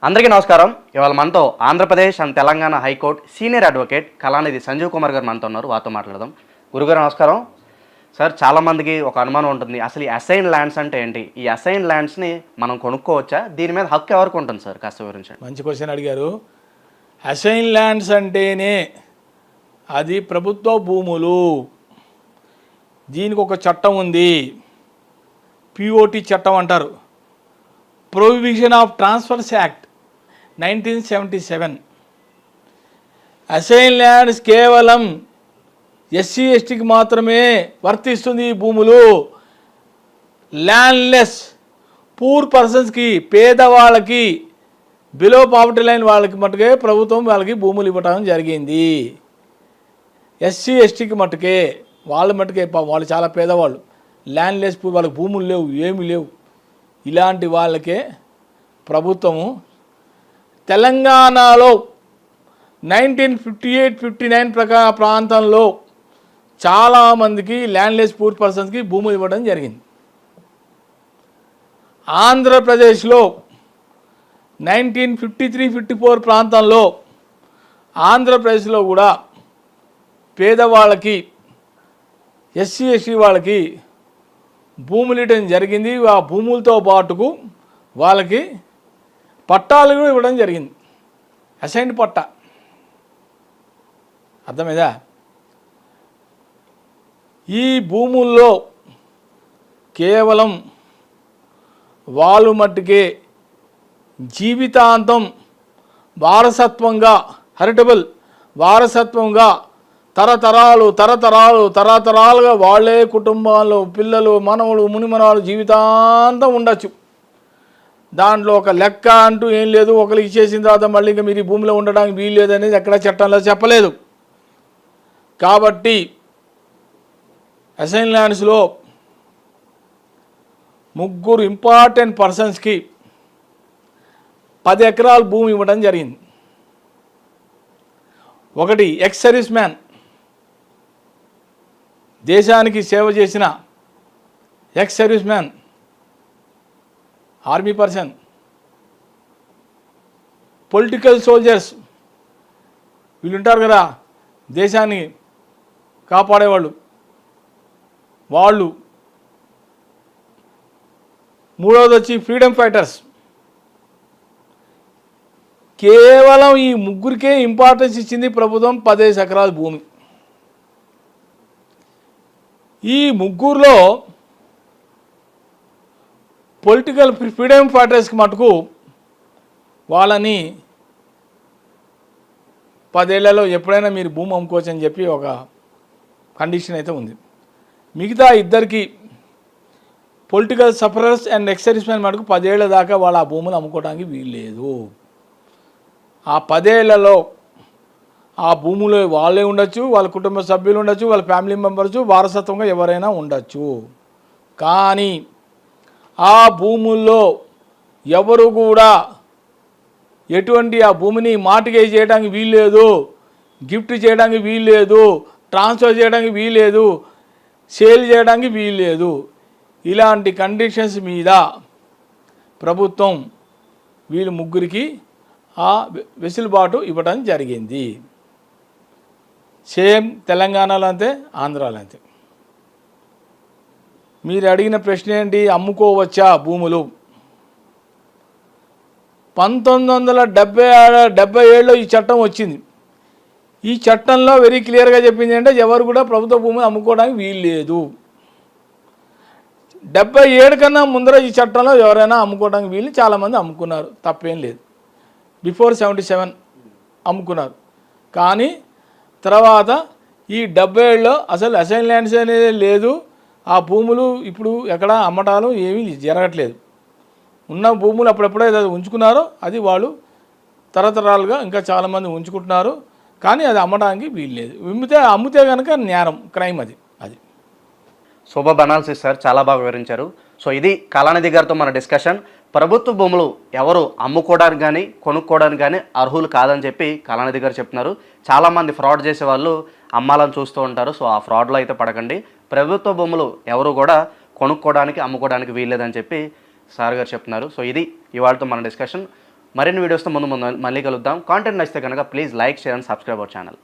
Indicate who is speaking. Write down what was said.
Speaker 1: అందరికీ నమస్కారం. ఇవాళ మనతో Andhra Pradesh and Telangana high court senior advocate Kalanithi Sanjeev Kumar గారు మనతో ఉన్నారు. వారితో మాట్లాడదాం. గురుగారు నమస్కారం. సార్, చాలామందికి ఒక అనుమానం ఉంటుంది, అసలు ఈ అసైన్ ల్యాండ్స్ అంటే ఏంటి? ఈ అసైన్ ల్యాండ్స్ని మనం కొనుక్కోవచ్చా? దీని మీద హక్కు ఎవరికి ఉంటుంది సార్? కాస్త వివరించండి.
Speaker 2: మంచి క్వశ్చన్ అడిగారు. అసైన్ ల్యాండ్స్ అంటేనే అది ప్రభుత్వ భూములు. దీనికి ఒక చట్టం ఉంది, పిఓటి చట్టం అంటారు, prohibition of transfers act 1977. Assign lands కేవలం ఎస్సీ ఎస్టీకి మాత్రమే వర్తిస్తుంది. ఈ భూములు ల్యాండ్లెస్ పూర్ పర్సన్స్కి, పేదవాళ్ళకి, బిలో పావర్టీ లైన్ వాళ్ళకి మటుకే ప్రభుత్వం వాళ్ళకి భూములు ఇవ్వటం జరిగింది. ఎస్సీ ఎస్టీకి మటుకే, వాళ్ళ మటుకే, వాళ్ళు చాలా పేదవాళ్ళు, ల్యాండ్లెస్ పూర్, వాళ్ళకి భూములు లేవు, ఏమీ లేవు. ఇలాంటి వాళ్ళకే ప్రభుత్వము తెలంగాణలో 1958-59 ప్రాంతంలో చాలామందికి ల్యాండ్లెస్ పూర్ పర్సన్స్కి భూములు ఇవ్వడం జరిగింది. ఆంధ్రప్రదేశ్లో 1953-54 ప్రాంతంలో ఆంధ్రప్రదేశ్లో కూడా పేదవాళ్ళకి, ఎస్సీ ఎస్టీ వాళ్ళకి భూములు ఇవ్వడం జరిగింది. ఆ భూములతో పాటుకు వాళ్ళకి పట్టాలు కూడా ఇవ్వడం జరిగింది, అసైన్డ్ పట్టా. అర్థమైందా? ఈ భూముల్లో కేవలం వాళ్ళు మట్టుకే జీవితాంతం వారసత్వంగా, హెరిటబుల్ వారసత్వంగా తరతరాలుగా వాళ్ళే కుటుంబాల్లో పిల్లలు, మనవలు, మునిమనవాళ్ళు జీవితాంతం ఉండొచ్చు. దాంట్లో ఒక లెక్క అంటూ ఏం లేదు. ఒకరికి ఇచ్చేసిన తర్వాత మళ్ళీ ఇంకా మీరు ఈ భూమిలో ఉండడానికి వీలు లేదనేది ఎక్కడ చట్టంలో చెప్పలేదు. కాబట్టి అసైన్ ల్యాండ్స్లో ముగ్గురు ఇంపార్టెంట్ పర్సన్స్కి 10 ఎకరాల భూమి ఇవ్వడం జరిగింది. ఒకటి ఎక్స్ సర్వీస్ మ్యాన్, దేశానికి సేవ చేసిన ex service man, army person, political soldiers, వీళ్ళు ఉంటారు కదా దేశాన్ని కాపాడేవాళ్ళు, వాళ్ళు. మూడవది వచ్చి ఫ్రీడమ్ ఫైటర్స్. కేవలం ఈ ముగ్గురికే ఇంపార్టెన్స్ ఇచ్చింది ప్రభుత్వం, 15 ఎకరాల భూమి. ఈ ముగ్గురులో పొలిటికల్ ఫ్రీడమ్ ఫైటర్స్కి మటుకు వాళ్ళని 10 ఏళ్లలో ఎప్పుడైనా మీరు భూమి అమ్ముకోవచ్చు అని చెప్పి ఒక కండిషన్ అయితే ఉంది. మిగతా ఇద్దరికి political sufferers and ex service man మటుకు 10 ఏళ్ల దాకా వాళ్ళు ఆ భూములు అమ్ముకోవడానికి వీల్లేదు. ఆ 10 ఏళ్లలో ఆ భూములో వాళ్ళే ఉండొచ్చు, వాళ్ళ కుటుంబ సభ్యులు ఉండొచ్చు, వాళ్ళ ఫ్యామిలీ మెంబర్స్, వారసత్వంగా ఎవరైనా ఉండొచ్చు. కానీ ఆ భూముల్లో ఎవరు కూడా ఎటువంటి ఆ భూమిని మార్టిగేజ్ చేయడానికి వీల్లేదు, గిఫ్ట్ చేయడానికి వీల్లేదు, ట్రాన్స్ఫర్ చేయడానికి వీల్లేదు, సేల్ చేయడానికి వీల్లేదు. ఇలాంటి కండిషన్స్ మీద ప్రభుత్వం వీళ్ళు ముగ్గురికి ఆ వెసులుబాటు ఇవ్వడం జరిగింది. సేమ్ తెలంగాణలో అంతే, ఆంధ్రాలో అంతే. మీరు అడిగిన ప్రశ్న ఏంటి, అమ్ముకోవచ్చా భూములు? 1977లో ఈ చట్టం వచ్చింది. ఈ చట్టంలో వెరీ క్లియర్గా చెప్పింది అంటే ఎవరు కూడా ప్రభుత్వ భూములు అమ్ముకోవడానికి వీలు లేదు. 77 కన్నా ముందర ఈ చట్టంలో ఎవరైనా అమ్ముకోవడానికి వీలు, చాలామంది అమ్ముకున్నారు, తప్పేం లేదు. బిఫోర్ 77 అమ్ముకున్నారు. కానీ తర్వాత ఈ 77లో అసలు అసైన్ ల్యాండ్స్ అనేది లేదు. ఆ భూములు ఇప్పుడు ఎక్కడ అమ్మటాలు ఏమీ జరగట్లేదు. ఉన్న భూములు అప్పుడెప్పుడే ఉంచుకున్నారో అది వాళ్ళు తరతరాలుగా ఇంకా చాలామంది ఉంచుకుంటున్నారు. కానీ అది అమ్మడానికి వీల్లేదు. అమ్మితే కనుక నేరం, క్రైమ్. అది
Speaker 1: సూపర్ అనాలిసిస్ సార్, చాలా బాగా వివరించారు. సో ఇది కళానిధి గారితో మన డిస్కషన్. ప్రభుత్వ భూములు ఎవరు అమ్ముకోవడానికి కానీ కొనుక్కోవడానికి కానీ అర్హులు కాదని చెప్పి కళానిధి గారు చెప్తున్నారు. చాలామంది ఫ్రాడ్ చేసే వాళ్ళు అమ్మాలని చూస్తూ ఉంటారు. సో ఆ ఫ్రాడ్లో అయితే పడకండి. ప్రభుత్వ భూములు ఎవరు కూడా కొనుక్కోవడానికి అమ్ముకోవడానికి వీల్లేదని చెప్పి సార్ గారు చెప్తున్నారు. సో ఇది ఇవాళతో మన డిస్కషన్. మరిన్ని వీడియోస్తో ముందు మళ్ళీ కలుద్దాం. కాంటెంట్ నచ్చితే కనుక please like, share and subscribe our channel.